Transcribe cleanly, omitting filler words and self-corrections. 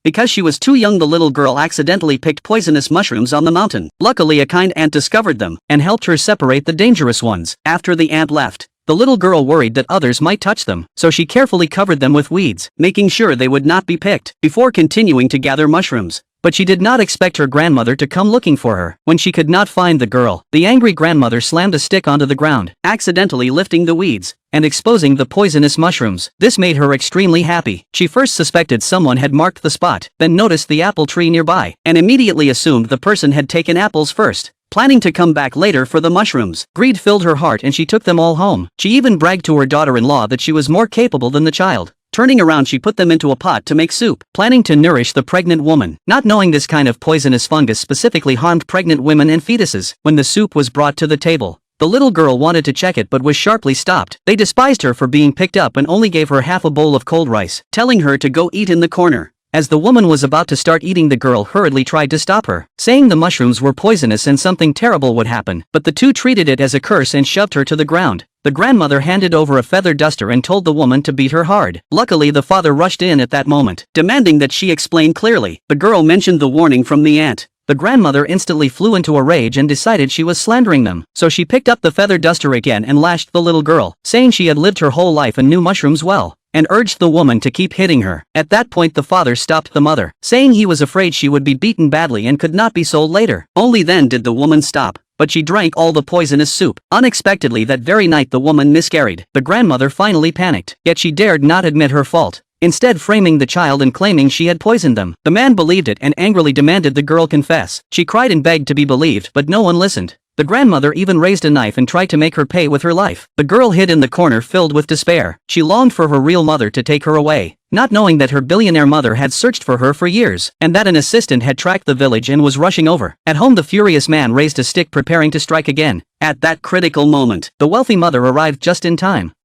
Because she was too young, the little girl accidentally picked poisonous mushrooms on the mountain. Luckily, a kind ant discovered them and helped her separate the dangerous ones. After the ant left, the little girl worried that others might touch them, so she carefully covered them with weeds, making sure they would not be picked, before continuing to gather mushrooms. But she did not expect her grandmother to come looking for her. When she could not find the girl, the angry grandmother slammed a stick onto the ground, accidentally lifting the weeds and exposing the poisonous mushrooms. This made her extremely happy. She first suspected someone had marked the spot, then noticed the apple tree nearby, and immediately assumed the person had taken apples first, planning to come back later for the mushrooms. Greed filled her heart and she took them all home. She even bragged to her daughter-in-law that she was more capable than the child. Turning around, she put them into a pot to make soup, planning to nourish the pregnant woman, not knowing this kind of poisonous fungus specifically harmed pregnant women and fetuses. When the soup was brought to the table, the little girl wanted to check it but was sharply stopped. They despised her for being picked up and only gave her half a bowl of cold rice, telling her to go eat in the corner. As the woman was about to start eating, the girl hurriedly tried to stop her, saying the mushrooms were poisonous and something terrible would happen, but the two treated it as a curse and shoved her to the ground. The grandmother handed over a feather duster and told the woman to beat her hard. Luckily, the father rushed in at that moment, demanding that she explain clearly. The girl mentioned the warning from the ant. The grandmother instantly flew into a rage and decided she was slandering them, so she picked up the feather duster again and lashed the little girl, saying she had lived her whole life and knew mushrooms well, and urged the woman to keep hitting her. At that point, the father stopped the mother, saying he was afraid she would be beaten badly and could not be sold later. Only then did the woman stop, but she drank all the poisonous soup. Unexpectedly, that very night the woman miscarried. The grandmother finally panicked, yet she dared not admit her fault, instead framing the child and claiming she had poisoned them. The man believed it and angrily demanded the girl confess. She cried and begged to be believed, but no one listened. The grandmother even raised a knife and tried to make her pay with her life. The girl hid in the corner filled with despair. She longed for her real mother to take her away, not knowing that her billionaire mother had searched for her for years, and that an assistant had tracked the village and was rushing over. At home, the furious man raised a stick preparing to strike again. At that critical moment, the wealthy mother arrived just in time.